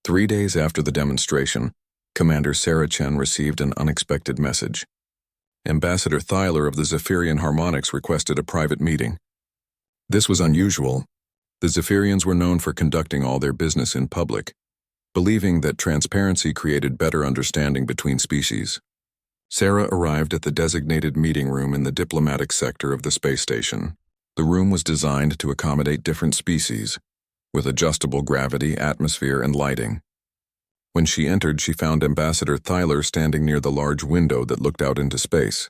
3 days after the demonstration, Commander Sarah Chen received an unexpected message. Ambassador Thyler of the Zephyrian Harmonics requested a private meeting. This was unusual. The Zephyrians were known for conducting all their business in public, believing that transparency created better understanding between species. Sarah arrived at the designated meeting room in the diplomatic sector of the space station. The room was designed to accommodate different species, with adjustable gravity, atmosphere, and lighting. When she entered, she found Ambassador Thyler standing near the large window that looked out into space.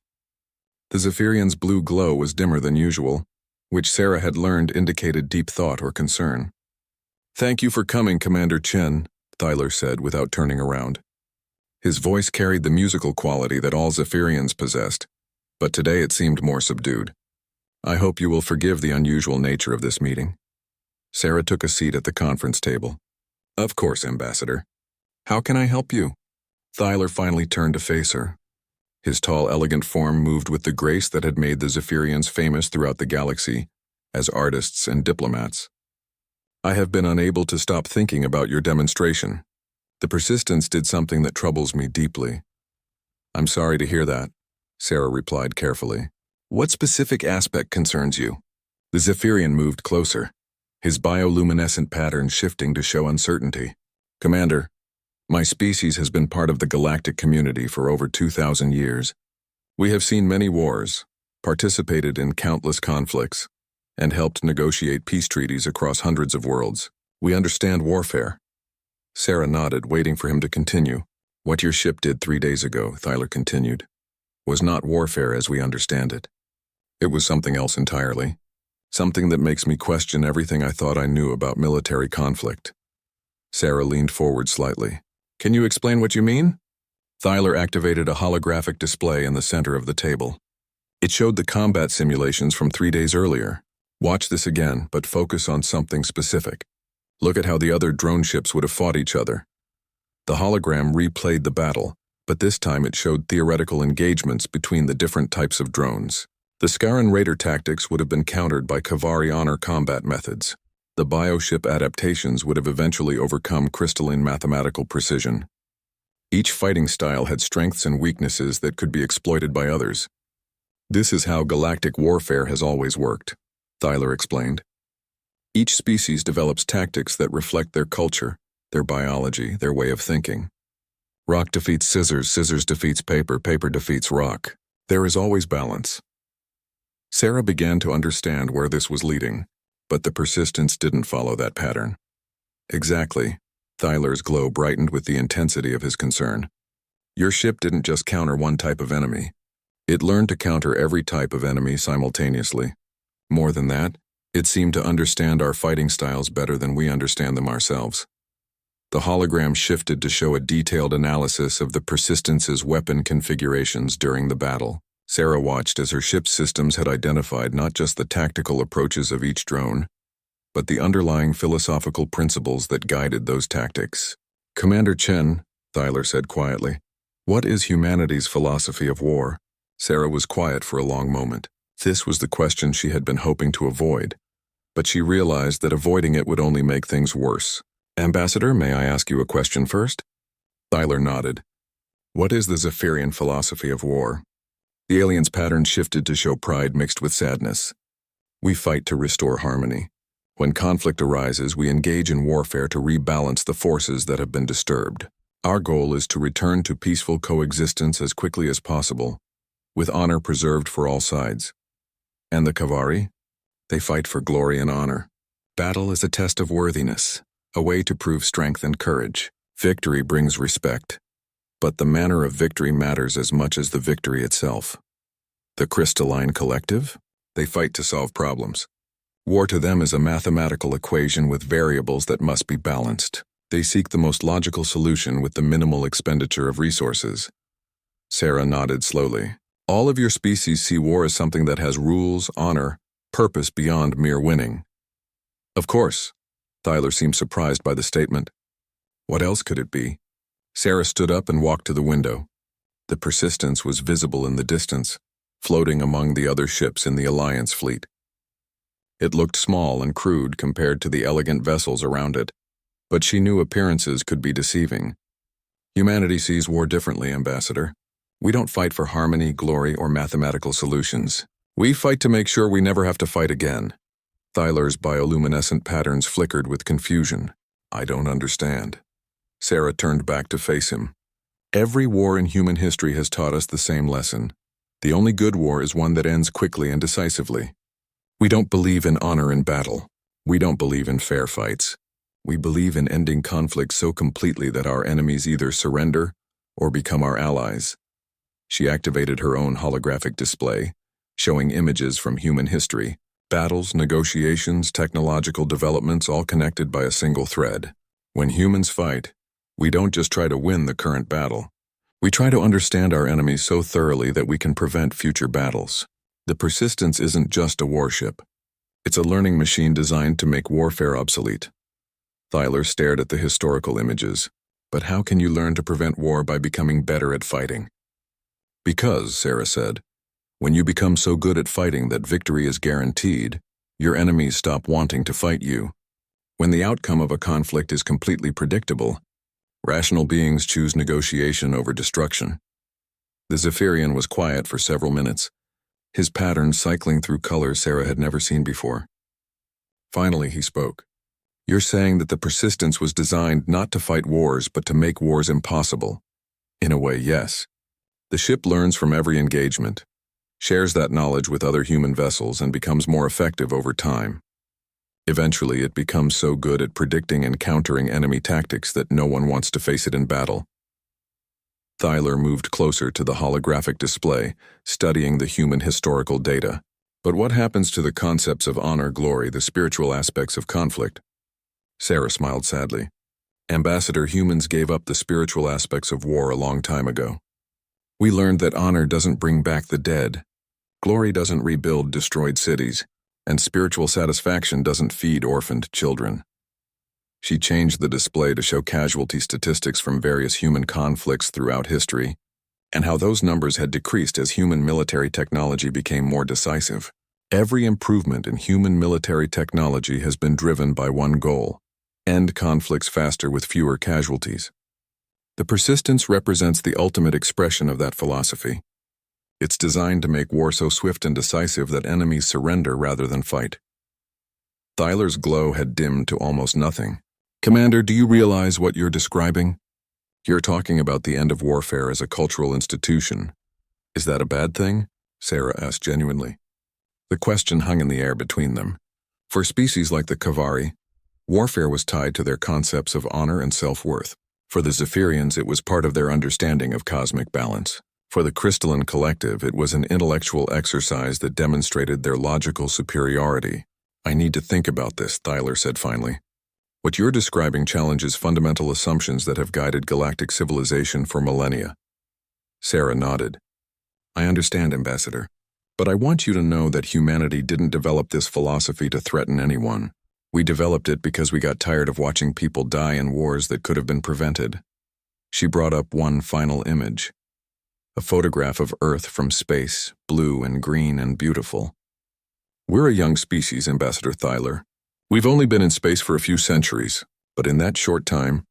The Zephyrian's blue glow was dimmer than usual, which Sarah had learned indicated deep thought or concern. "Thank you for coming, Commander Chen," Thyler said without turning around. His voice carried the musical quality that all Zephyrians possessed, but today it seemed more subdued. "I hope you will forgive the unusual nature of this meeting." Sarah took a seat at the conference table. "Of course, Ambassador. How can I help you?" Thyler finally turned to face her. His tall, elegant form moved with the grace that had made the Zephyrians famous throughout the galaxy as artists and diplomats. "I have been unable to stop thinking about your demonstration. The persistence did something that troubles me deeply." "I'm sorry to hear that," Sarah replied carefully. "What specific aspect concerns you?" The Zephyrian moved closer, his bioluminescent pattern shifting to show uncertainty. "Commander, my species has been part of the galactic community for over 2,000 years. We have seen many wars, participated in countless conflicts, and helped negotiate peace treaties across hundreds of worlds. We understand warfare." Sarah nodded, waiting for him to continue. "What your ship did 3 days ago," Thyler continued, "was not warfare as we understand it. It was something else entirely. Something that makes me question everything I thought I knew about military conflict." Sarah leaned forward slightly. "Can you explain what you mean?" Thyler activated a holographic display in the center of the table. It showed the combat simulations from 3 days earlier. "Watch this again, but focus on something specific. Look at how the other drone ships would have fought each other." The hologram replayed the battle, but this time it showed theoretical engagements between the different types of drones. The Scaran Raider tactics would have been countered by Kavari honor combat methods. The bioship adaptations would have eventually overcome crystalline mathematical precision. Each fighting style had strengths and weaknesses that could be exploited by others. "This is how galactic warfare has always worked," Thyler explained. "Each species develops tactics that reflect their culture, their biology, their way of thinking. Rock defeats scissors, scissors defeats paper, paper defeats rock. There is always balance." Sarah began to understand where this was leading, but the persistence didn't follow that pattern. "Exactly." Thyler's glow brightened with the intensity of his concern. "Your ship didn't just counter one type of enemy. It learned to counter every type of enemy simultaneously. More than that, it seemed to understand our fighting styles better than we understand them ourselves." The hologram shifted to show a detailed analysis of the Persistence's weapon configurations during the battle. Sarah watched as her ship's systems had identified not just the tactical approaches of each drone, but the underlying philosophical principles that guided those tactics. "Commander Chen," Thyler said quietly, "what is humanity's philosophy of war?" Sarah was quiet for a long moment. This was the question she had been hoping to avoid, but she realized that avoiding it would only make things worse. "Ambassador, may I ask you a question first?" Thyler nodded. "What is the Zephyrian philosophy of war?" The alien's pattern shifted to show pride mixed with sadness. "We fight to restore harmony. When conflict arises, we engage in warfare to rebalance the forces that have been disturbed. Our goal is to return to peaceful coexistence as quickly as possible, with honor preserved for all sides. And the Kavari? They fight for glory and honor. Battle is a test of worthiness, a way to prove strength and courage. Victory brings respect, but the manner of victory matters as much as the victory itself. The crystalline collective? They fight to solve problems. War to them is a mathematical equation with variables that must be balanced. They seek the most logical solution with the minimal expenditure of resources." Sarah nodded slowly. "All of your species see war as something that has rules, honor, purpose beyond mere winning." "Of course." Thyler seemed surprised by the statement. "What else could it be?" Sarah stood up and walked to the window. The Persistence was visible in the distance, floating among the other ships in the Alliance fleet. It looked small and crude compared to the elegant vessels around it, But she knew appearances could be deceiving. Humanity sees war differently, Ambassador. We don't fight for harmony, glory, or mathematical solutions. We fight to make sure we never have to fight again. Thyler's bioluminescent patterns flickered with confusion. I don't understand. Sarah turned back to face him. Every war in human history has taught us the same lesson. The only good war is one that ends quickly and decisively. We don't believe in honor in battle. We don't believe in fair fights. We believe in ending conflict so completely that our enemies either surrender or become our allies. She activated her own holographic display, showing images from human history, battles, negotiations, technological developments, all connected by a single thread. When humans fight, we don't just try to win the current battle. We try to understand our enemies so thoroughly that we can prevent future battles. The Persistence isn't just a warship. It's a learning machine designed to make warfare obsolete. Thyler stared at the historical images. But how can you learn to prevent war by becoming better at fighting? Because, Sarah said, when you become so good at fighting that victory is guaranteed, your enemies stop wanting to fight you. When the outcome of a conflict is completely predictable, rational beings choose negotiation over destruction. The Zephyrian was quiet for several minutes, his patterns cycling through colors Sarah had never seen before. Finally, he spoke. You're saying that the Persistence was designed not to fight wars, but to make wars impossible. In a way, yes. The ship learns from every engagement, shares that knowledge with other human vessels, and becomes more effective over time. Eventually, it becomes so good at predicting and countering enemy tactics that no one wants to face it in battle. Thyler moved closer to the holographic display, studying the human historical data. But what happens to the concepts of honor, glory, the spiritual aspects of conflict? Sarah smiled sadly. Ambassador, humans gave up the spiritual aspects of war a long time ago. We learned that honor doesn't bring back the dead, glory doesn't rebuild destroyed cities, and spiritual satisfaction doesn't feed orphaned children. She changed the display to show casualty statistics from various human conflicts throughout history, and how those numbers had decreased as human military technology became more decisive. Every improvement in human military technology has been driven by one goal: end conflicts faster with fewer casualties. The Persistence represents the ultimate expression of that philosophy. It's designed to make war so swift and decisive that enemies surrender rather than fight. Thyler's glow had dimmed to almost nothing. Commander, do you realize what you're describing? You're talking about the end of warfare as a cultural institution. Is that a bad thing? Sarah asked genuinely. The question hung in the air between them. For species like the Kavari, warfare was tied to their concepts of honor and self-worth. For the Zephyrians, it was part of their understanding of cosmic balance. For the crystalline collective, it was an intellectual exercise that demonstrated their logical superiority. I need to think about this, Thyler said finally. What you're describing challenges fundamental assumptions that have guided galactic civilization for millennia. Sarah nodded. I understand, Ambassador, but I want you to know that humanity didn't develop this philosophy to threaten anyone. We developed it because we got tired of watching people die in wars that could have been prevented. She brought up one final image. A photograph of Earth from space, blue and green and beautiful. We're a young species, Ambassador Thyler. We've only been in space for a few centuries, but in that short time,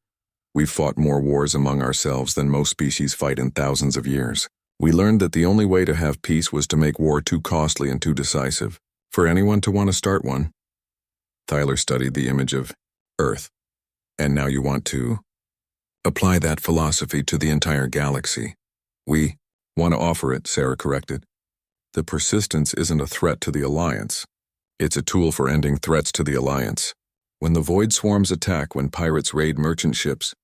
we've fought more wars among ourselves than most species fight in thousands of years. We learned that the only way to have peace was to make war too costly and too decisive for anyone to want to start one. Thyler studied the image of Earth. And now you want to apply that philosophy to the entire galaxy. We want to offer it, Sarah corrected. The Persistence isn't a threat to the Alliance. It's a tool for ending threats to the Alliance. When the Void Swarms attack, when pirates raid merchant ships,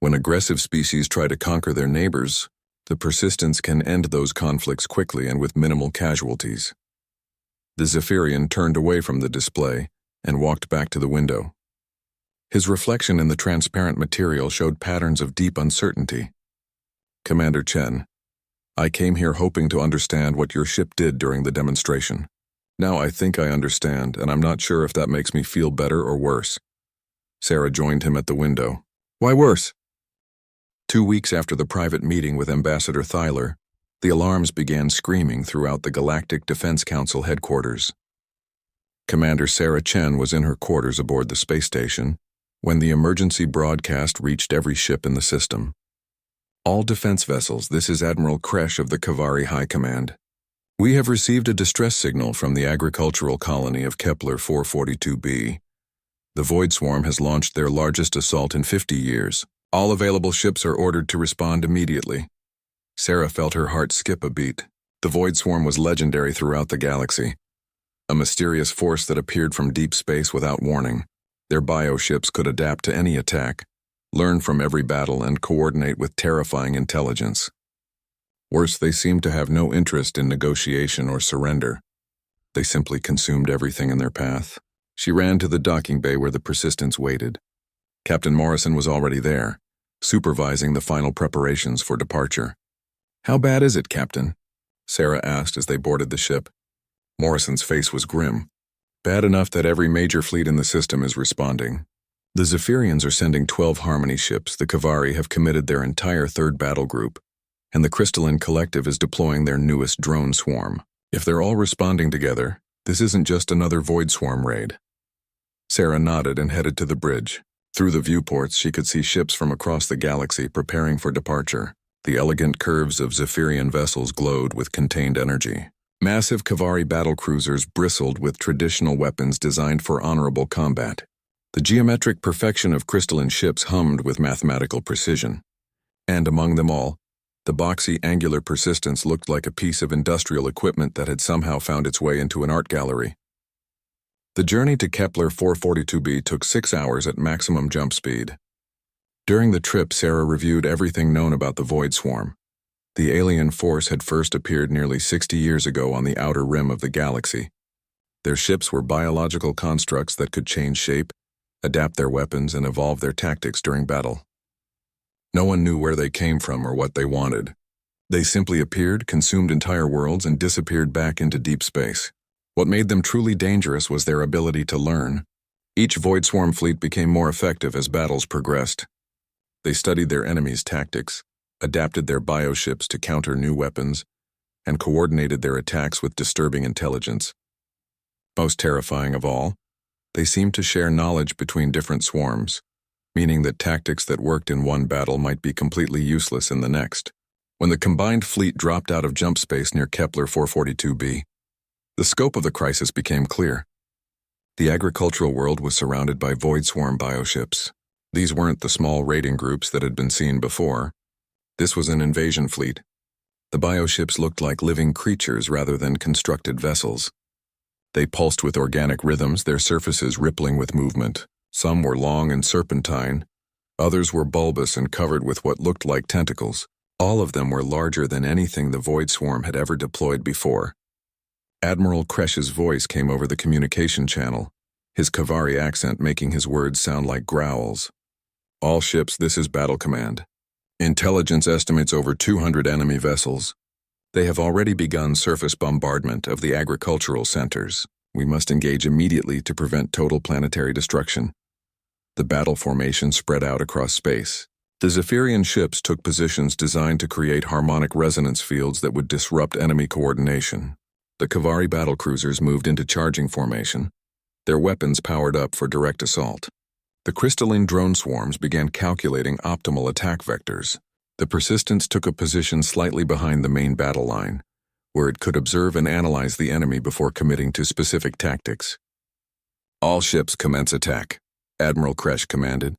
when aggressive species try to conquer their neighbors, the Persistence can end those conflicts quickly and with minimal casualties. The Zephyrian turned away from the display and walked back to the window. His reflection in the transparent material showed patterns of deep uncertainty. Commander Chen, I came here hoping to understand what your ship did during the demonstration. Now I think I understand, and I'm not sure if that makes me feel better or worse. Sarah joined him at the window. Why worse? 2 weeks after the private meeting with Ambassador Thyler, the alarms began screaming throughout the Galactic Defense Council headquarters. Commander Sarah Chen was in her quarters aboard the space station when the emergency broadcast reached every ship in the system. All defense vessels, this is Admiral Kresh of the Kavari High Command. We have received a distress signal from the agricultural colony of Kepler 442b. The Void Swarm has launched their largest assault in 50 years. All available ships are ordered to respond immediately. Sarah felt her heart skip a beat. The Void Swarm was legendary throughout the galaxy, a mysterious force that appeared from deep space without warning. Their bioships could adapt to any attack, learn from every battle, and coordinate with terrifying intelligence. Worse, they seemed to have no interest in negotiation or surrender. They simply consumed everything in their path. She ran to the docking bay where the Persistence waited. Captain Morrison was already there, supervising the final preparations for departure. "How bad is it, Captain?" Sarah asked as they boarded the ship. Morrison's face was grim. "Bad enough that every major fleet in the system is responding. The Zephyrians are sending 12 Harmony ships, the Kavari have committed their entire 3rd battle group, and the Crystalline Collective is deploying their newest drone swarm. If they're all responding together, this isn't just another Void Swarm raid." Sarah nodded and headed to the bridge. Through the viewports, she could see ships from across the galaxy preparing for departure. The elegant curves of Zephyrian vessels glowed with contained energy. Massive Kavari battlecruisers bristled with traditional weapons designed for honorable combat. The geometric perfection of crystalline ships hummed with mathematical precision. And among them all, the boxy, angular Persistence looked like a piece of industrial equipment that had somehow found its way into an art gallery. The journey to Kepler 442b took 6 hours at maximum jump speed. During the trip, Sarah reviewed everything known about the Void Swarm. The alien force had first appeared nearly 60 years ago on the outer rim of the galaxy. Their ships were biological constructs that could change shape, adapt their weapons, and evolve their tactics during battle. No one knew where they came from or what they wanted. They simply appeared, consumed entire worlds, and disappeared back into deep space. What made them truly dangerous was their ability to learn. Each Void Swarm fleet became more effective as battles progressed. They studied their enemies' tactics, adapted their bioships to counter new weapons, and coordinated their attacks with disturbing intelligence. Most terrifying of all, they seemed to share knowledge between different swarms, meaning that tactics that worked in one battle might be completely useless in the next. When the combined fleet dropped out of jump space near Kepler 442b, the scope of the crisis became clear. The agricultural world was surrounded by Void Swarm bioships. These weren't the small raiding groups that had been seen before. This was an invasion fleet. The bioships looked like living creatures rather than constructed vessels. They pulsed with organic rhythms, their surfaces rippling with movement. Some were long and serpentine. Others were bulbous and covered with what looked like tentacles. All of them were larger than anything the Void Swarm had ever deployed before. Admiral Kresh's voice came over the communication channel, his Kavari accent making his words sound like growls. "All ships, this is Battle Command. Intelligence estimates over 200 enemy vessels. They have already begun surface bombardment of the agricultural centers. We must engage immediately to prevent total planetary destruction." The battle formation spread out across space. The Zephyrian ships took positions designed to create harmonic resonance fields that would disrupt enemy coordination. The Kavari battlecruisers moved into charging formation, their weapons powered up for direct assault. The crystalline drone swarms began calculating optimal attack vectors. The Persistence took a position slightly behind the main battle line, where it could observe and analyze the enemy before committing to specific tactics. "All ships commence attack," Admiral Kresh commanded.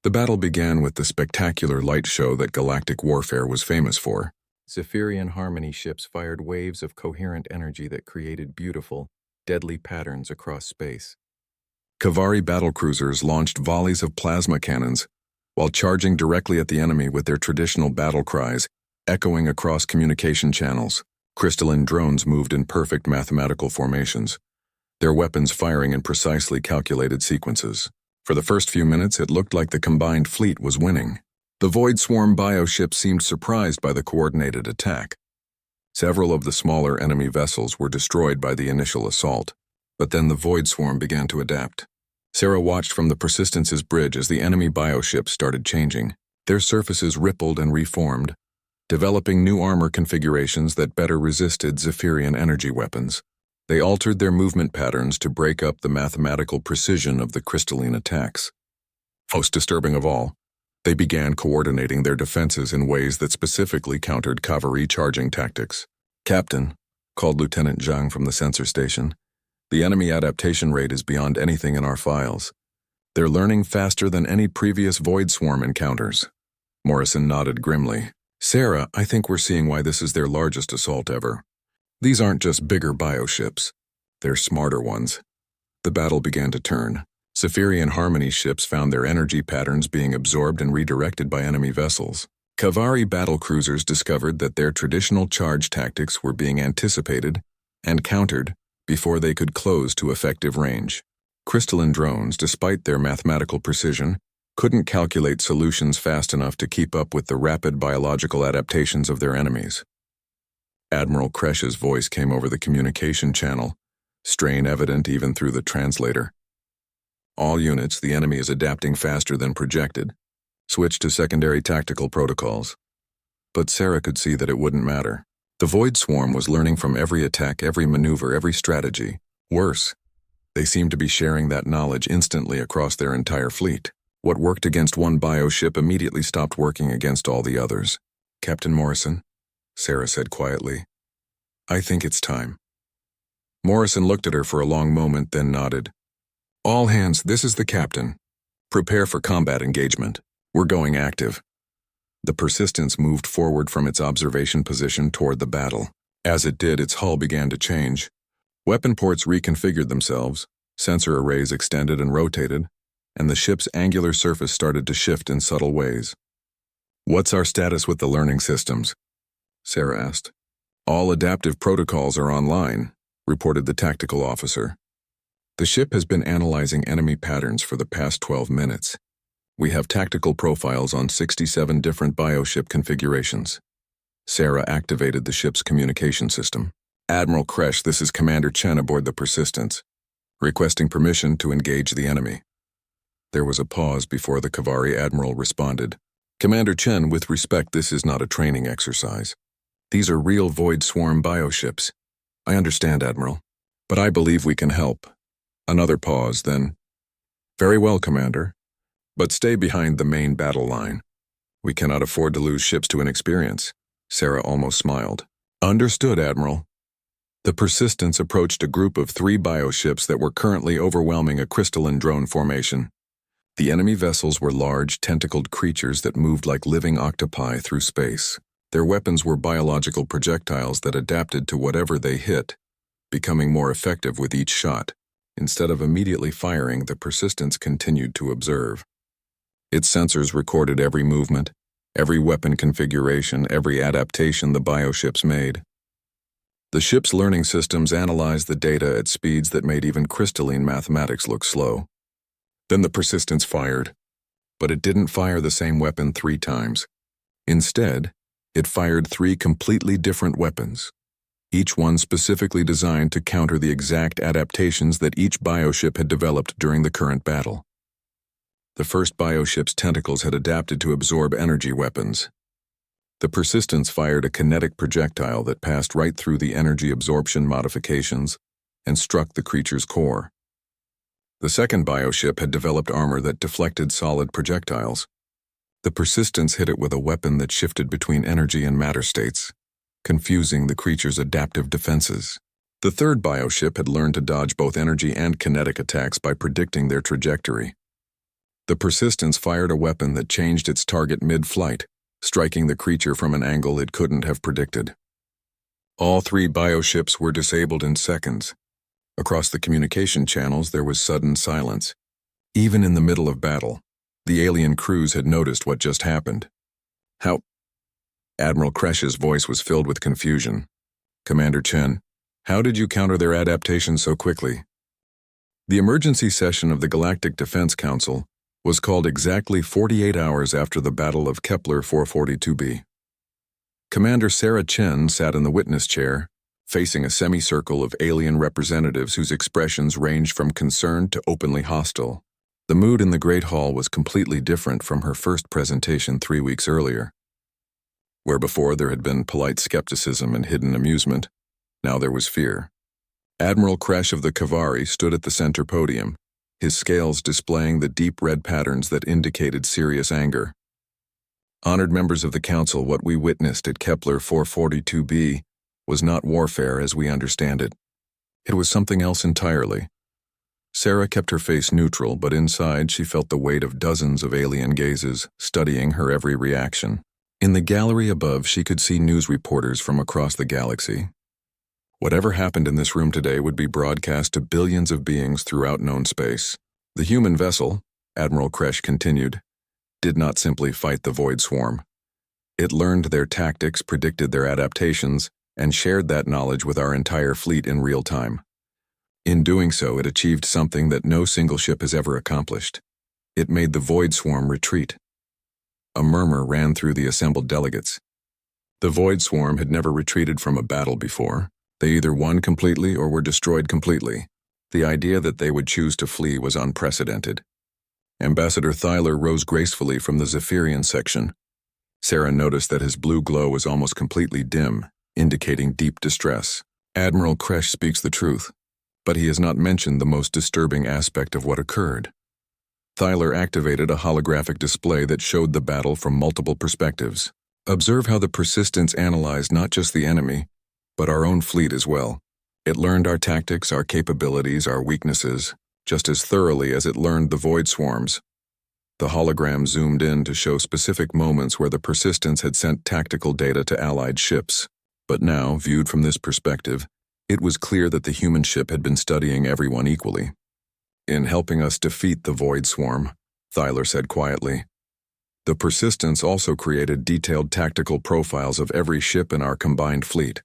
The battle began with the spectacular light show that galactic warfare was famous for. Zephyrian Harmony ships fired waves of coherent energy that created beautiful, deadly patterns across space. Kavari battlecruisers launched volleys of plasma cannons, while charging directly at the enemy with their traditional battle cries, echoing across communication channels. Crystalline drones moved in perfect mathematical formations, their weapons firing in precisely calculated sequences. For the first few minutes, it looked like the combined fleet was winning. The Void Swarm bioships seemed surprised by the coordinated attack. Several of the smaller enemy vessels were destroyed by the initial assault, but then the Void Swarm began to adapt. Sarah watched from the Persistence's bridge as the enemy bioships started changing. Their surfaces rippled and reformed, developing new armor configurations that better resisted Zephyrian energy weapons. They altered their movement patterns to break up the mathematical precision of the crystalline attacks. Most disturbing of all, they began coordinating their defenses in ways that specifically countered cavalry charging tactics. "Captain," called Lieutenant Zhang from the sensor station, "the enemy adaptation rate is beyond anything in our files. They're learning faster than any previous Void Swarm encounters." Morrison nodded grimly. "Sarah, I think we're seeing why this is their largest assault ever. These aren't just bigger bioships. They're smarter ones." The battle began to turn. Scifi and Harmony ships found their energy patterns being absorbed and redirected by enemy vessels. Cavalry battlecruisers discovered that their traditional charge tactics were being anticipated and countered before they could close to effective range. Crystalline drones, despite their mathematical precision, couldn't calculate solutions fast enough to keep up with the rapid biological adaptations of their enemies. Admiral Kresh's voice came over the communication channel, strain evident even through the translator. "All units, the enemy is adapting faster than projected. Switch to secondary tactical protocols." But Sarah could see that it wouldn't matter. The Void Swarm was learning from every attack, every maneuver, every strategy. Worse, they seemed to be sharing that knowledge instantly across their entire fleet. What worked against one bioship immediately stopped working against all the others. "Captain Morrison," Sarah said quietly, "I think it's time." Morrison looked at her for a long moment, then nodded. "All hands, this is the captain. Prepare for combat engagement. We're going active." The Persistence moved forward from its observation position toward the battle. As it did, its hull began to change. Weapon ports reconfigured themselves, sensor arrays extended and rotated, and the ship's angular surface started to shift in subtle ways. "What's our status with the learning systems?" Sarah asked. "All adaptive protocols are online," reported the tactical officer. "The ship has been analyzing enemy patterns for the past 12 minutes. We have tactical profiles on 67 different bioship configurations." Sarah activated the ship's communication system. "Admiral Kresh, this is Commander Chen aboard the Persistence, requesting permission to engage the enemy." There was a pause before the Kavari Admiral responded. "Commander Chen, with respect, this is not a training exercise. These are real Void Swarm bioships." "I understand, Admiral, but I believe we can help." Another pause, then, "Very well, Commander, but stay behind the main battle line. We cannot afford to lose ships to inexperience." Sarah almost smiled. "Understood, Admiral." The Persistence approached a group of 3 bioships that were currently overwhelming a crystalline drone formation. The enemy vessels were large, tentacled creatures that moved like living octopi through space. Their weapons were biological projectiles that adapted to whatever they hit, becoming more effective with each shot. Instead of immediately firing, the Persistence continued to observe. Its sensors recorded every movement, every weapon configuration, every adaptation the bioships made. The ship's learning systems analyzed the data at speeds that made even crystalline mathematics look slow. Then the Persistence fired, but it didn't fire the same weapon 3 times. Instead, it fired 3 completely different weapons, each one specifically designed to counter the exact adaptations that each bioship had developed during the current battle. The first bioship's tentacles had adapted to absorb energy weapons. The Persistence fired a kinetic projectile that passed right through the energy absorption modifications and struck the creature's core. The second bioship had developed armor that deflected solid projectiles. The Persistence hit it with a weapon that shifted between energy and matter states, confusing the creature's adaptive defenses. The third bioship had learned to dodge both energy and kinetic attacks by predicting their trajectory. The Persistence fired a weapon that changed its target mid-flight, striking the creature from an angle it couldn't have predicted. All 3 bioships were disabled in seconds. Across the communication channels, there was sudden silence. Even in the middle of battle, the alien crews had noticed what just happened. "How?" Admiral Kresh's voice was filled with confusion. "Commander Chen, how did you counter their adaptation so quickly?" The emergency session of the Galactic Defense Council was called exactly 48 hours after the Battle of Kepler 442b. Commander Sarah Chen sat in the witness chair, facing a semicircle of alien representatives whose expressions ranged from concerned to openly hostile. The mood in the Great Hall was completely different from her first presentation 3 weeks earlier. Where before there had been polite skepticism and hidden amusement, now there was fear. Admiral Kresh of the Kavari stood at the center podium, his scales displaying the deep red patterns that indicated serious anger. Honored members of the Council, what we witnessed at Kepler 442b was not warfare as we understand it. It was something else entirely. Sarah kept her face neutral, but inside she felt the weight of dozens of alien gazes, studying her every reaction. In the gallery above, she could see news reporters from across the galaxy. Whatever happened in this room today would be broadcast to billions of beings throughout known space. The human vessel, Admiral Kresh continued, did not simply fight the Void Swarm. It learned their tactics, predicted their adaptations, and shared that knowledge with our entire fleet in real time. In doing so, it achieved something that no single ship has ever accomplished. It made the Void Swarm retreat. A murmur ran through the assembled delegates. The Void Swarm had never retreated from a battle before. They either won completely or were destroyed completely. The idea that they would choose to flee was unprecedented. Ambassador Thyler rose gracefully from the Zephyrian section. Sarah noticed that his blue glow was almost completely dim, indicating deep distress. Admiral Kresh speaks the truth, but he has not mentioned the most disturbing aspect of what occurred. Thyler activated a holographic display that showed the battle from multiple perspectives. Observe how the Persistence analyzed not just the enemy, but our own fleet as well. It learned our tactics, our capabilities, our weaknesses, just as thoroughly as it learned the Void Swarms. The hologram zoomed in to show specific moments where the Persistence had sent tactical data to Allied ships. But now, viewed from this perspective, it was clear that the human ship had been studying everyone equally. In helping us defeat the Void Swarm, Thyler said quietly, the Persistence also created detailed tactical profiles of every ship in our combined fleet.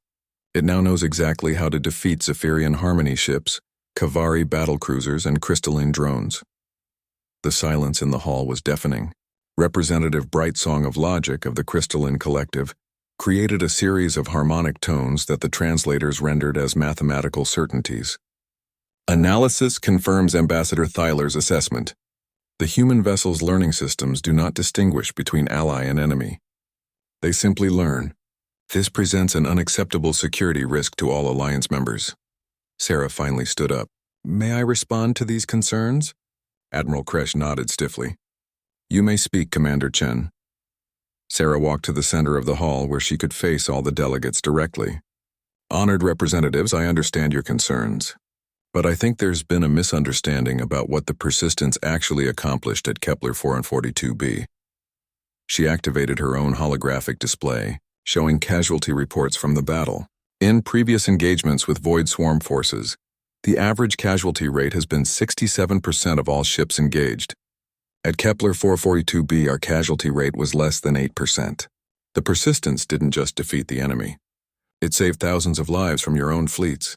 It now knows exactly how to defeat Zephyrian Harmony ships, Kavari battlecruisers, and crystalline drones. The silence in the hall was deafening. Representative Bright Song of Logic of the Crystalline Collective created a series of harmonic tones that the translators rendered as mathematical certainties. Analysis confirms Ambassador Thyler's assessment. The human vessel's learning systems do not distinguish between ally and enemy. They simply learn. This presents an unacceptable security risk to all Alliance members. Sarah finally stood up. May I respond to these concerns? Admiral Kresh nodded stiffly. You may speak, Commander Chen. Sarah walked to the center of the hall where she could face all the delegates directly. Honored representatives, I understand your concerns. But I think there's been a misunderstanding about what the Persistence actually accomplished at Kepler 442b. She activated her own holographic display, showing casualty reports from the battle. In previous engagements with Void Swarm forces, the average casualty rate has been 67% of all ships engaged. At Kepler 442b, our casualty rate was less than 8%. The Persistence didn't just defeat the enemy. It saved thousands of lives from your own fleets.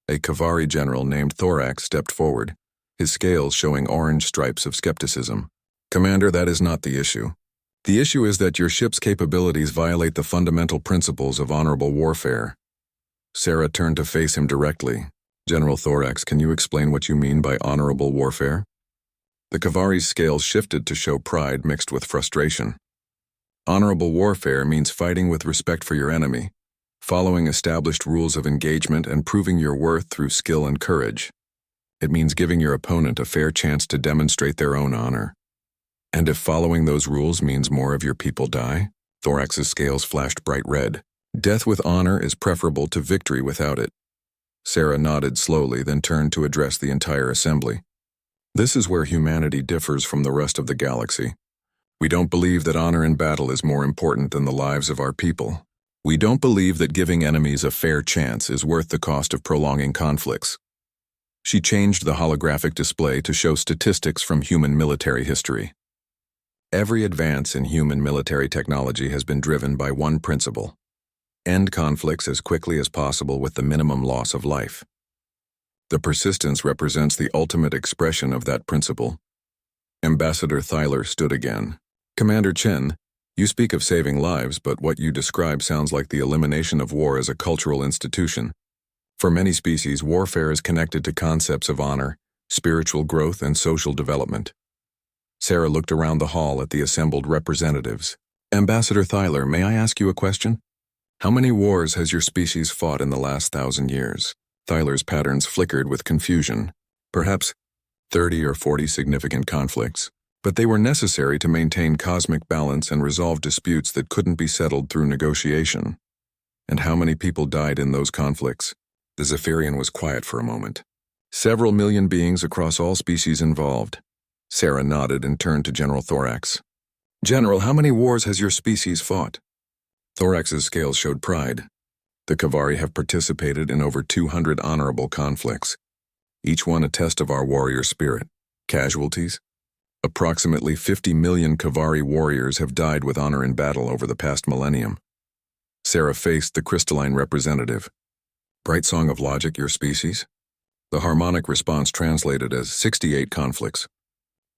A Kavari general named Thorax stepped forward, his scales showing orange stripes of skepticism. Commander, that is not the issue. The issue is that your ship's capabilities violate the fundamental principles of honorable warfare. Sarah turned to face him directly. General Thorax, can you explain what you mean by honorable warfare? The Kavari's scales shifted to show pride mixed with frustration. Honorable warfare means fighting with respect for your enemy, following established rules of engagement and proving your worth through skill and courage. It means giving your opponent a fair chance to demonstrate their own honor. And if following those rules means more of your people die? Thorax's scales flashed bright red. Death with honor is preferable to victory without it. Sarah nodded slowly, then turned to address the entire assembly. This is where humanity differs from the rest of the galaxy. We don't believe that honor in battle is more important than the lives of our people. We don't believe that giving enemies a fair chance is worth the cost of prolonging conflicts. She changed the holographic display to show statistics from human military history. Every advance in human military technology has been driven by one principle: end conflicts as quickly as possible with the minimum loss of life. The Persistence represents the ultimate expression of that principle. Ambassador Thyler stood again. Commander Chen, you speak of saving lives, but what you describe sounds like the elimination of war as a cultural institution. For many species, warfare is connected to concepts of honor, spiritual growth, and social development. Sarah looked around the hall at the assembled representatives. Ambassador Thyler, may I ask you a question? How many wars has your species fought in the last 1,000 years? Thyler's patterns flickered with confusion. Perhaps 30 or 40 significant conflicts, but they were necessary to maintain cosmic balance and resolve disputes that couldn't be settled through negotiation. And how many people died in those conflicts? The Zephyrian was quiet for a moment. Several million beings across all species involved. Sarah nodded and turned to General Thorax. General, how many wars has your species fought? Thorax's scales showed pride. The Kavari have participated in over 200 honorable conflicts, each one a test of our warrior spirit. Casualties? Approximately 50 million Kavari warriors have died with honor in battle over the past millennium. Sarah faced the crystalline representative. Bright song of logic, your species? The harmonic response translated as 68 conflicts.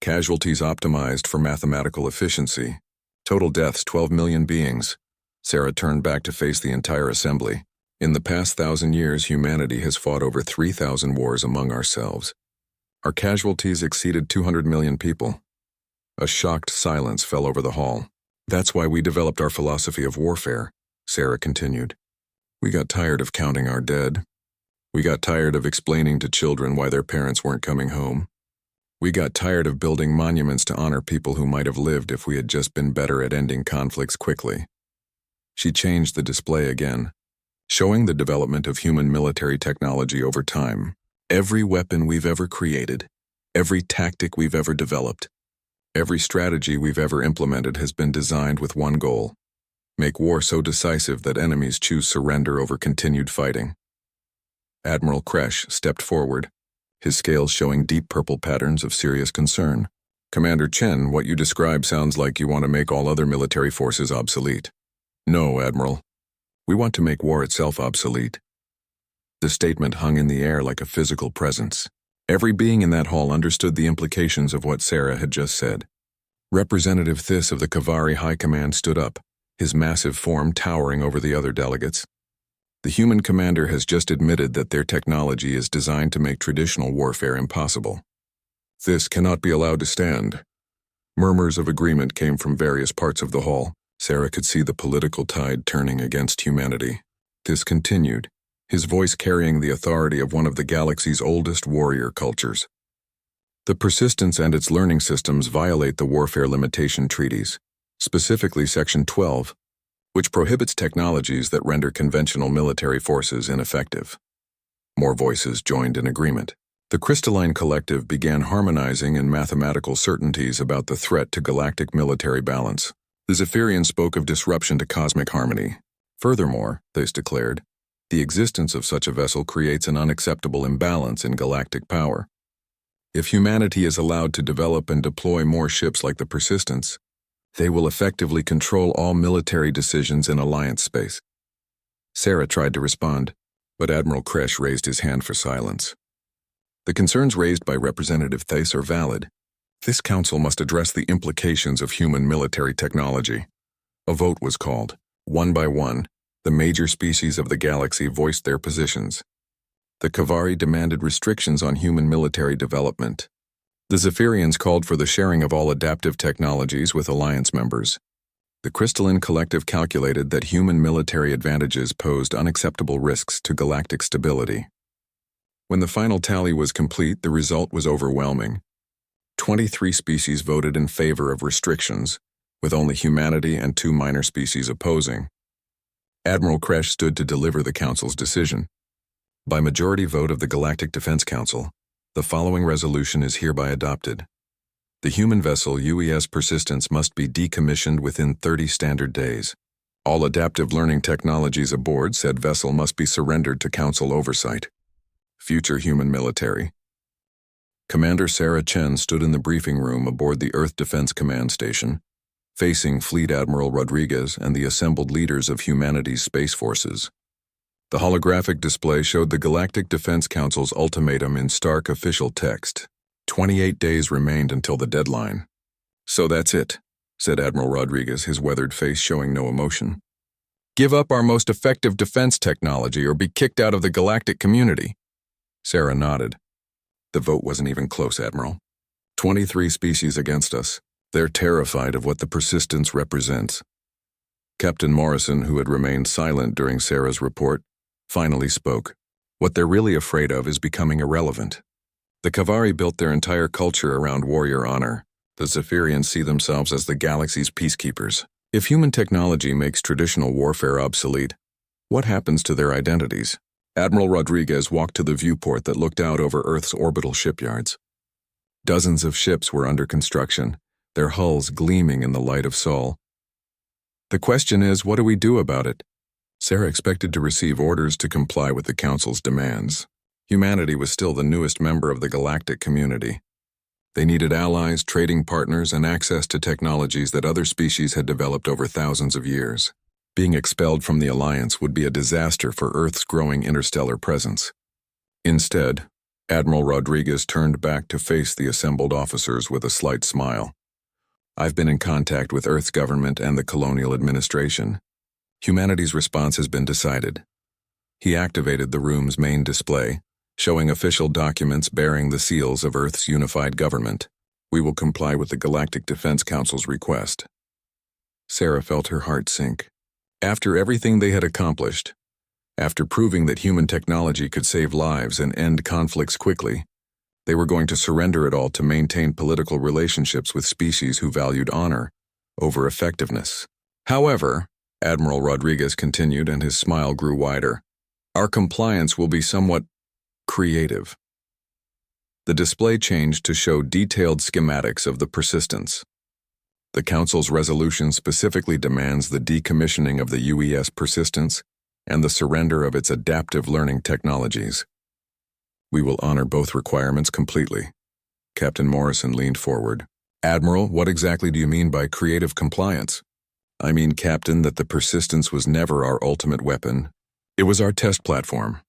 Casualties optimized for mathematical efficiency. Total deaths 12 million beings. Sarah turned back to face the entire assembly. In the past 1,000 years, humanity has fought over 3,000 wars among ourselves. Our casualties exceeded 200 million people. A shocked silence fell over the hall. That's why we developed our philosophy of warfare, Sarah continued. We got tired of counting our dead. We got tired of explaining to children why their parents weren't coming home. We got tired of building monuments to honor people who might have lived if we had just been better at ending conflicts quickly. She changed the display again, showing the development of human military technology over time. Every weapon we've ever created, every tactic we've ever developed, every strategy we've ever implemented has been designed with one goal: make war so decisive that enemies choose surrender over continued fighting. Admiral Kresh stepped forward, his scales showing deep purple patterns of serious concern. Commander Chen, what you describe sounds like you want to make all other military forces obsolete. No, Admiral. We want to make war itself obsolete. The statement hung in the air like a physical presence. Every being in that hall understood the implications of what Sarah had just said. Representative Thys of the Kavari High Command stood up, his massive form towering over the other delegates. The human commander has just admitted that their technology is designed to make traditional warfare impossible. This cannot be allowed to stand. Murmurs of agreement came from various parts of the hall. Sarah could see the political tide turning against humanity. This continued, his voice carrying the authority of one of the galaxy's oldest warrior cultures. The Persistence and its learning systems violate the warfare limitation treaties, specifically Section 12, which prohibits technologies that render conventional military forces ineffective. More voices joined in agreement. The Crystalline Collective began harmonizing in mathematical certainties about the threat to galactic military balance. The Zephyrian spoke of disruption to cosmic harmony. Furthermore, Thys declared, the existence of such a vessel creates an unacceptable imbalance in galactic power. If humanity is allowed to develop and deploy more ships like the Persistence, they will effectively control all military decisions in Alliance space. Sarah tried to respond, but Admiral Kresh raised his hand for silence. The concerns raised by Representative Thys are valid. This council must address the implications of human military technology. A vote was called. One by one, the major species of the galaxy voiced their positions. The Kavari demanded restrictions on human military development. The Zephyrians called for the sharing of all adaptive technologies with Alliance members. The Crystalline Collective calculated that human military advantages posed unacceptable risks to galactic stability. When the final tally was complete, the result was overwhelming. 23 species voted in favor of restrictions, with only humanity and 2 minor species opposing. Admiral Kresh stood to deliver the Council's decision. By majority vote of the Galactic Defense Council, the following resolution is hereby adopted. The human vessel UES Persistence must be decommissioned within 30 standard days. All adaptive learning technologies aboard said vessel must be surrendered to Council oversight. Future human military. Commander Sarah Chen stood in the briefing room aboard the Earth Defense Command Station, facing Fleet Admiral Rodriguez and the assembled leaders of humanity's space forces. The holographic display showed the Galactic Defense Council's ultimatum in stark official text. 28 days remained until the deadline. So that's it, said Admiral Rodriguez, his weathered face showing no emotion. Give up our most effective defense technology or be kicked out of the galactic community. Sarah nodded. The vote wasn't even close, Admiral. 23 species against us. They're terrified of what the Persistence represents. Captain Morrison, who had remained silent during Sarah's report, finally spoke. What they're really afraid of is becoming irrelevant. The Kavari built their entire culture around warrior honor. The Zephyrians see themselves as the galaxy's peacekeepers. If human technology makes traditional warfare obsolete, what happens to their identities? Admiral Rodriguez walked to the viewport that looked out over Earth's orbital shipyards. Dozens of ships were under construction, their hulls gleaming in the light of Sol. The question is, what do we do about it? Sarah expected to receive orders to comply with the Council's demands. Humanity was still the newest member of the galactic community. They needed allies, trading partners, and access to technologies that other species had developed over thousands of years. Being expelled from the Alliance would be a disaster for Earth's growing interstellar presence. Instead, Admiral Rodriguez turned back to face the assembled officers with a slight smile. I've been in contact with Earth's government and the colonial administration. Humanity's response has been decided. He activated the room's main display, showing official documents bearing the seals of Earth's unified government. We will comply with the Galactic Defense Council's request. Sarah felt her heart sink. After everything they had accomplished, after proving that human technology could save lives and end conflicts quickly, they were going to surrender it all to maintain political relationships with species who valued honor over effectiveness. However, Admiral Rodriguez continued, and his smile grew wider, our compliance will be somewhat creative. The display changed to show detailed schematics of the Persistence. The Council's resolution specifically demands the decommissioning of the UES Persistence and the surrender of its adaptive learning technologies. We will honor both requirements completely. Captain Morrison leaned forward. Admiral, what exactly do you mean by creative compliance? I mean, Captain, that the Persistence was never our ultimate weapon. It was our test platform.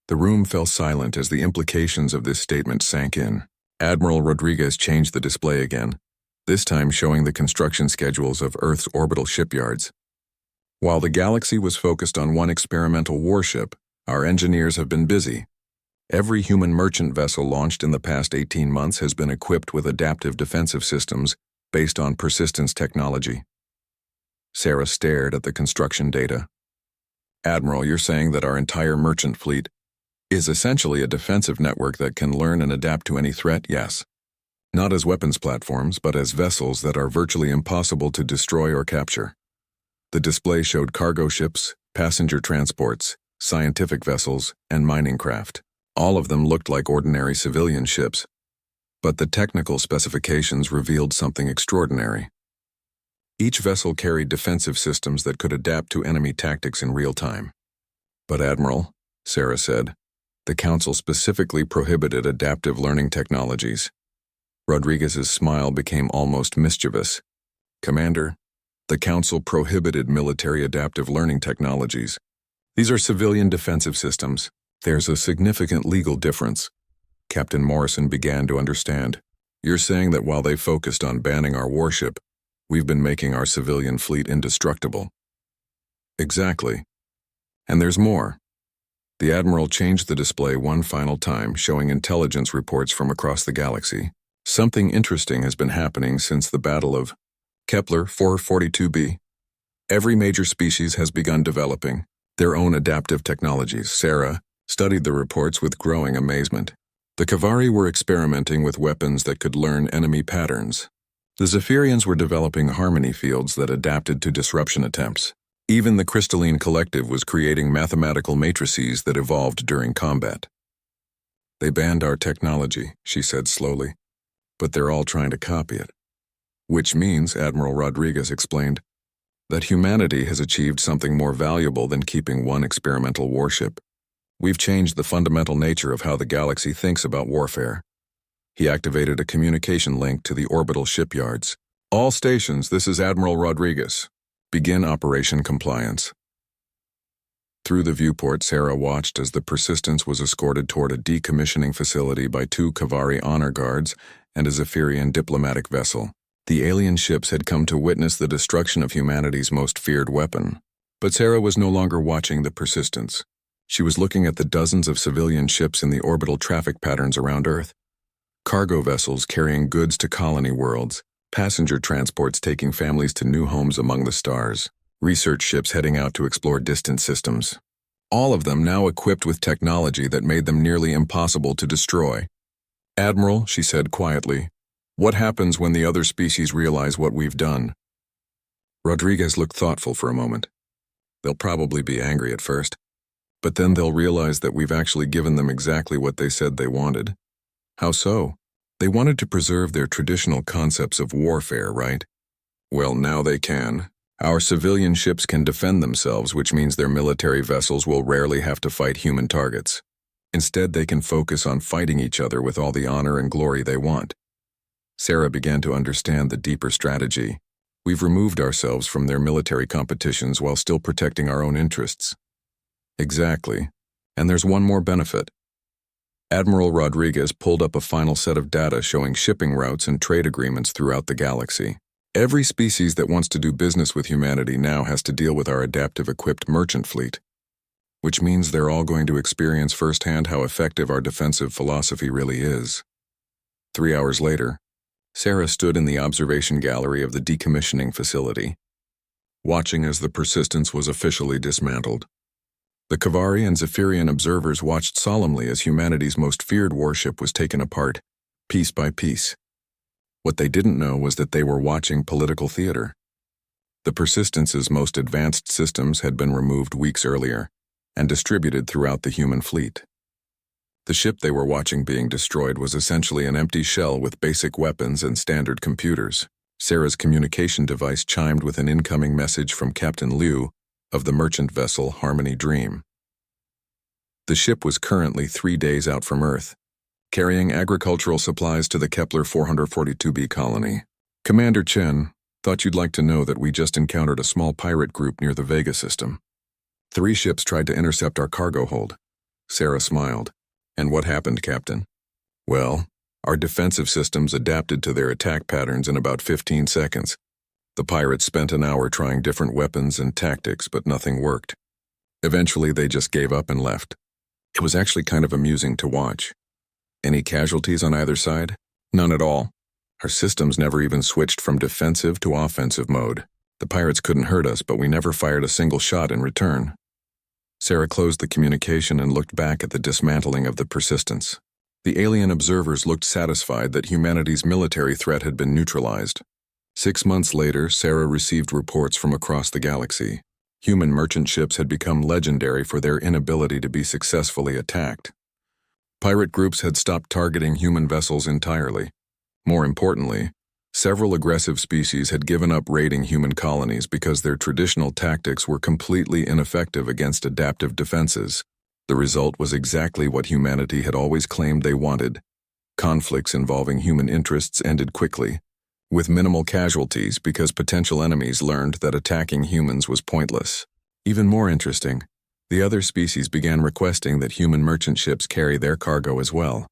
The room fell silent as the implications of this statement sank in. Admiral Rodriguez changed the display again, this time showing the construction schedules of Earth's orbital shipyards. While the galaxy was focused on one experimental warship, our engineers have been busy. Every human merchant vessel launched in the past 18 months has been equipped with adaptive defensive systems based on Persistence technology. Sarah stared at the construction data. Admiral, you're saying that our entire merchant fleet is essentially a defensive network that can learn and adapt to any threat? Yes. Not as weapons platforms, but as vessels that are virtually impossible to destroy or capture. The display showed cargo ships, passenger transports, scientific vessels, and mining craft. All of them looked like ordinary civilian ships, but the technical specifications revealed something extraordinary. Each vessel carried defensive systems that could adapt to enemy tactics in real time. But Admiral, Sarah said, the Council specifically prohibited adaptive learning technologies. Rodriguez's smile became almost mischievous. Commander, the Council prohibited military adaptive learning technologies. These are civilian defensive systems. There's a significant legal difference. Captain Morrison began to understand. You're saying that while they focused on banning our warship, we've been making our civilian fleet indestructible. Exactly. And there's more. The Admiral changed the display one final time, showing intelligence reports from across the galaxy. Something interesting has been happening since the Battle of Kepler 442b. Every major species has begun developing their own adaptive technologies. Sarah studied the reports with growing amazement. The Kavari were experimenting with weapons that could learn enemy patterns. The Zephyrians were developing harmony fields that adapted to disruption attempts. Even the Crystalline Collective was creating mathematical matrices that evolved during combat. They banned our technology, she said slowly, but they're all trying to copy it. Which means, Admiral Rodriguez explained, that humanity has achieved something more valuable than keeping one experimental warship. We've changed the fundamental nature of how the galaxy thinks about warfare. He activated a communication link to the orbital shipyards. All stations, this is Admiral Rodriguez. Begin Operation Compliance. Through the viewport, Sarah watched as the Persistence was escorted toward a decommissioning facility by 2 Kavari honor guards and a Zephyrian diplomatic vessel. The alien ships had come to witness the destruction of humanity's most feared weapon. But Sarah was no longer watching the Persistence. She was looking at the dozens of civilian ships in the orbital traffic patterns around Earth. Cargo vessels carrying goods to colony worlds, passenger transports taking families to new homes among the stars, research ships heading out to explore distant systems. All of them now equipped with technology that made them nearly impossible to destroy. "Admiral," she said quietly, "what happens when the other species realize what we've done?" Rodriguez looked thoughtful for a moment. "They'll probably be angry at first, but then they'll realize that we've actually given them exactly what they said they wanted." "How so?" "They wanted to preserve their traditional concepts of warfare, right? Well, now they can. Our civilian ships can defend themselves, which means their military vessels will rarely have to fight human targets. Instead, they can focus on fighting each other with all the honor and glory they want." Sarah began to understand the deeper strategy. "We've removed ourselves from their military competitions while still protecting our own interests." "Exactly. And there's one more benefit." Admiral Rodriguez pulled up a final set of data showing shipping routes and trade agreements throughout the galaxy. "Every species that wants to do business with humanity now has to deal with our adaptive-equipped merchant fleet, which means they're all going to experience firsthand how effective our defensive philosophy really is." 3 hours later, Sarah stood in the observation gallery of the decommissioning facility, watching as the Persistence was officially dismantled. The Kavari and Zephyrian observers watched solemnly as humanity's most feared warship was taken apart, piece by piece. What they didn't know was that they were watching political theater. The Persistence's most advanced systems had been removed weeks earlier and distributed throughout the human fleet. The ship they were watching being destroyed was essentially an empty shell with basic weapons and standard computers. Sarah's communication device chimed with an incoming message from Captain Liu of the merchant vessel Harmony Dream. The ship was currently 3 days out from Earth, carrying agricultural supplies to the Kepler 442b colony. "Commander Chen, thought you'd like to know that we just encountered a small pirate group near the Vega system. 3 ships tried to intercept our cargo hold." Sarah smiled. "And what happened, Captain?" "Well, our defensive systems adapted to their attack patterns in about 15 seconds. The pirates spent an hour trying different weapons and tactics, but nothing worked. Eventually, they just gave up and left. It was actually kind of amusing to watch." "Any casualties on either side?" "None at all. Our systems never even switched from defensive to offensive mode. The pirates couldn't hurt us, but we never fired a single shot in return." Sarah closed the communication and looked back at the dismantling of the Persistence. The alien observers looked satisfied that humanity's military threat had been neutralized. 6 months later, Sarah received reports from across the galaxy. Human merchant ships had become legendary for their inability to be successfully attacked. Pirate groups had stopped targeting human vessels entirely. More importantly, several aggressive species had given up raiding human colonies because their traditional tactics were completely ineffective against adaptive defenses. The result was exactly what humanity had always claimed they wanted. Conflicts involving human interests ended quickly, with minimal casualties because potential enemies learned that attacking humans was pointless. Even more interesting, the other species began requesting that human merchant ships carry their cargo as well.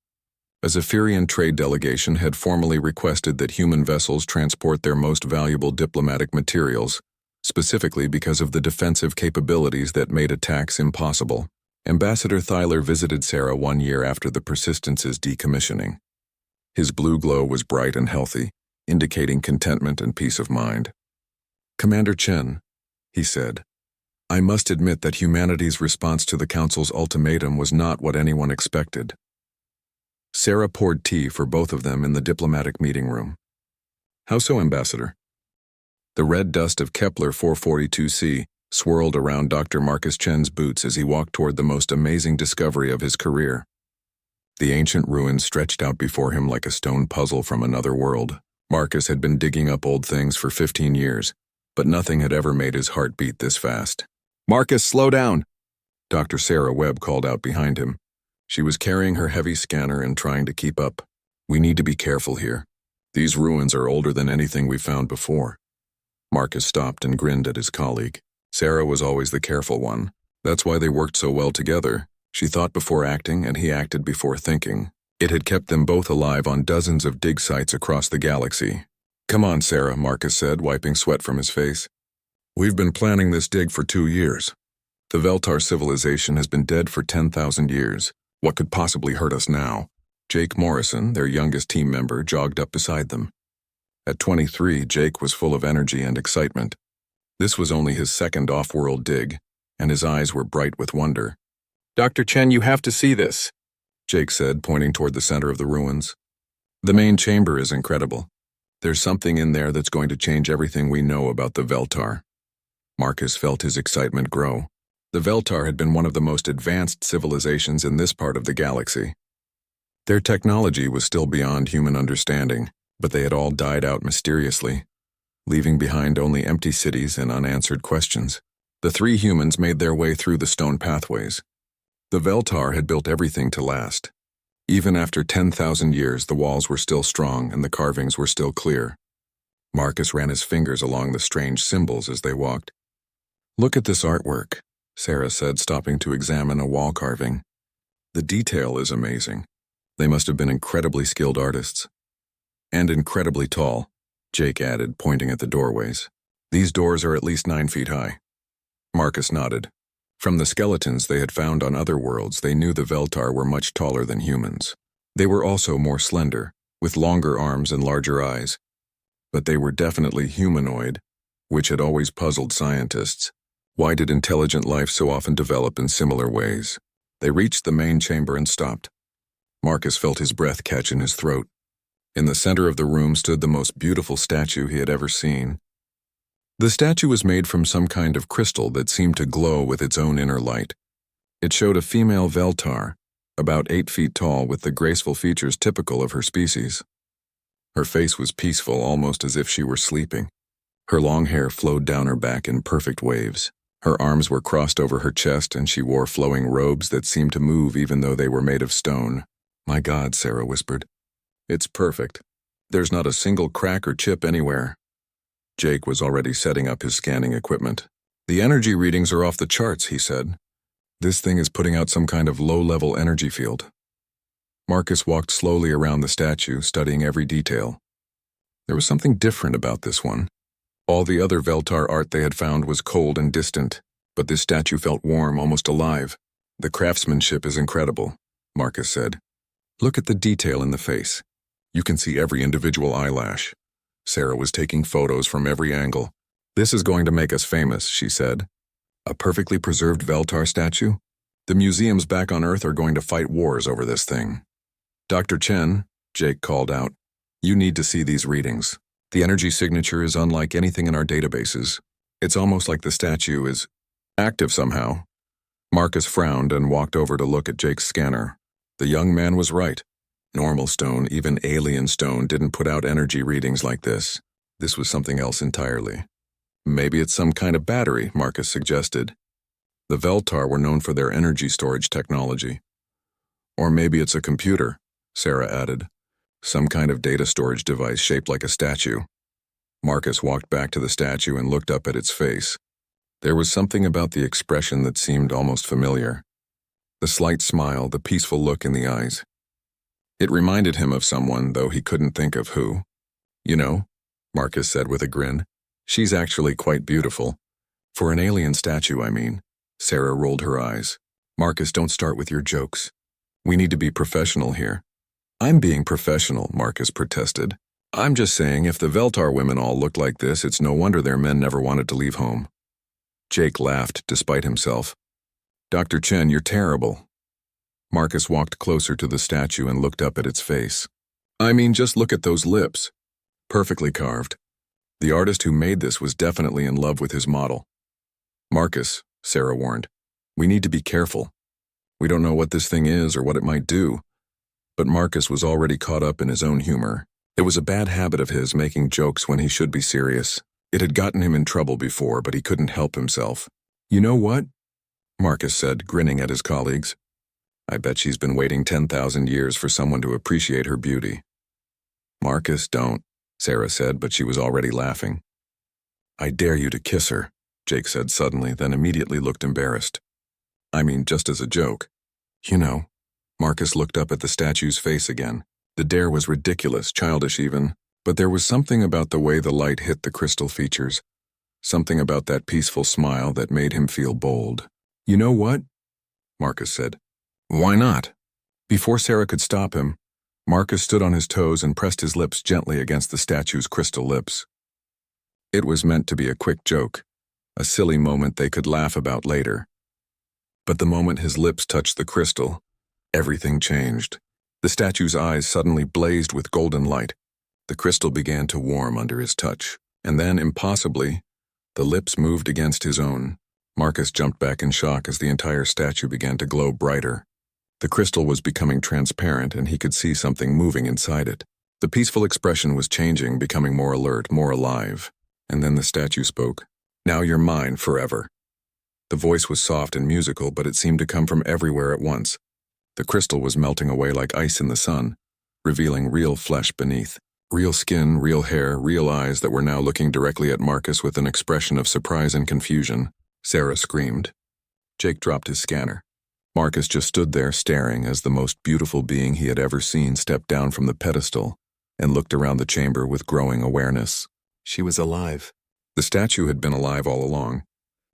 A Zephyrian trade delegation had formally requested that human vessels transport their most valuable diplomatic materials, specifically because of the defensive capabilities that made attacks impossible. Ambassador Thyler visited Sarah 1 year after the Persistence's decommissioning. His blue glow was bright and healthy, indicating contentment and peace of mind. "Commander Chen," he said, "I must admit that humanity's response to the Council's ultimatum was not what anyone expected." Sarah poured tea for both of them in the diplomatic meeting room. "How so, Ambassador?" The red dust of Kepler 442c swirled around Dr. Marcus Chen's boots as he walked toward the most amazing discovery of his career. The ancient ruins stretched out before him like a stone puzzle from another world. Marcus had been digging up old things for 15 years, but nothing had ever made his heart beat this fast. "Marcus, slow down!" Dr. Sarah Webb called out behind him. She was carrying her heavy scanner and trying to keep up. "We need to be careful here. These ruins are older than anything we've found before." Marcus stopped and grinned at his colleague. Sarah was always the careful one. That's why they worked so well together. She thought before acting and he acted before thinking. It had kept them both alive on dozens of dig sites across the galaxy. "Come on, Sarah," Marcus said, wiping sweat from his face. "We've been planning this dig for 2 years. The Veltar civilization has been dead for 10,000 years. What could possibly hurt us now?" Jake Morrison, their youngest team member, jogged up beside them. At 23, Jake was full of energy and excitement. This was only his second off-world dig, and his eyes were bright with wonder. "Dr. Chen, you have to see this." Jake said, pointing toward the center of the ruins. The main chamber is incredible. There's something in there that's going to change everything we know about the Veltar. Marcus felt his excitement grow. The Veltar had been one of the most advanced civilizations in this part of the galaxy. Their technology was still beyond human understanding, but they had all died out mysteriously, leaving behind only empty cities and unanswered questions. The three humans made their way through the stone pathways. The Veltar had built everything to last. Even after 10,000 years, the walls were still strong and the carvings were still clear. Marcus ran his fingers along the strange symbols as they walked. "Look at this artwork," Sarah said, stopping to examine a wall carving. "The detail is amazing. They must have been incredibly skilled artists." "And incredibly tall," Jake added, pointing at the doorways. "These doors are at least 9 feet high." Marcus nodded. From the skeletons they had found on other worlds, they knew the Veltar were much taller than humans. They were also more slender, with longer arms and larger eyes. But they were definitely humanoid, which had always puzzled scientists. Why did intelligent life so often develop in similar ways? They reached the main chamber and stopped. Marcus felt his breath catch in his throat. In the center of the room stood the most beautiful statue he had ever seen. The statue was made from some kind of crystal that seemed to glow with its own inner light. It showed a female Veltar, about 8 feet tall, with the graceful features typical of her species. Her face was peaceful, almost as if she were sleeping. Her long hair flowed down her back in perfect waves. Her arms were crossed over her chest, and she wore flowing robes that seemed to move even though they were made of stone. "My God," Sarah whispered. "It's perfect. There's not a single crack or chip anywhere." Jake was already setting up his scanning equipment. "The energy readings are off the charts," he said. "This thing is putting out some kind of low-level energy field." Marcus walked slowly around the statue, studying every detail. There was something different about this one. All the other Veltar art they had found was cold and distant, but this statue felt warm, almost alive. "The craftsmanship is incredible," Marcus said. "Look at the detail in the face. You can see every individual eyelash." Sarah was taking photos from every angle. "This is going to make us famous," she said. "A perfectly preserved Veltar statue? The museums back on Earth are going to fight wars over this thing." "Dr. Chen," Jake called out, "you need to see these readings. The energy signature is unlike anything in our databases. It's almost like the statue is active somehow." Marcus frowned and walked over to look at Jake's scanner. The young man was right. Normal stone, even alien stone, didn't put out energy readings like this. This was something else entirely. "Maybe it's some kind of battery," Marcus suggested. The Veltar were known for their energy storage technology. "Or maybe it's a computer," Sarah added. "Some kind of data storage device shaped like a statue." Marcus walked back to the statue and looked up at its face. There was something about the expression that seemed almost familiar. The slight smile, the peaceful look in the eyes. It reminded him of someone, though he couldn't think of who. "You know," Marcus said with a grin, "she's actually quite beautiful. For an alien statue, I mean." Sarah rolled her eyes. "Marcus, don't start with your jokes. We need to be professional here." "I'm being professional," Marcus protested. "I'm just saying if the Veltar women all looked like this, it's no wonder their men never wanted to leave home." Jake laughed, despite himself. "Dr. Chen, you're terrible." Marcus walked closer to the statue and looked up at its face. "I mean, just look at those lips. Perfectly carved. The artist who made this was definitely in love with his model." "Marcus," Sarah warned, "we need to be careful. We don't know what this thing is or what it might do." But Marcus was already caught up in his own humor. It was a bad habit of his, making jokes when he should be serious. It had gotten him in trouble before, but he couldn't help himself. "You know what?" Marcus said, grinning at his colleagues. "I bet she's been waiting 10,000 years for someone to appreciate her beauty." "Marcus, don't," Sarah said, but she was already laughing. "I dare you to kiss her," Jake said suddenly, then immediately looked embarrassed. "I mean, just as a joke." "You know." Marcus looked up at the statue's face again. The dare was ridiculous, childish even, but there was something about the way the light hit the crystal features, something about that peaceful smile that made him feel bold. "You know what?" Marcus said. "Why not?" Before Sarah could stop him, Marcus stood on his toes and pressed his lips gently against the statue's crystal lips. It was meant to be a quick joke, a silly moment they could laugh about later. But the moment his lips touched the crystal, Everything changed. The statue's eyes suddenly blazed with golden light. The crystal began to warm under his touch. And then, impossibly, the lips moved against his own. Marcus jumped back in shock as the entire statue began to glow brighter. The crystal was becoming transparent, and he could see something moving inside it. The peaceful expression was changing, becoming more alert, more alive. And then the statue spoke. "Now you're mine forever." The voice was soft and musical, but it seemed to come from everywhere at once. The crystal was melting away like ice in the sun, revealing real flesh beneath. Real skin, real hair, real eyes that were now looking directly at Marcus with an expression of surprise and confusion. Sarah screamed. Jake dropped his scanner. Marcus just stood there staring as the most beautiful being he had ever seen stepped down from the pedestal and looked around the chamber with growing awareness. She was alive. The statue had been alive all along,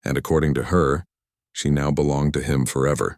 and according to her, she now belonged to him forever.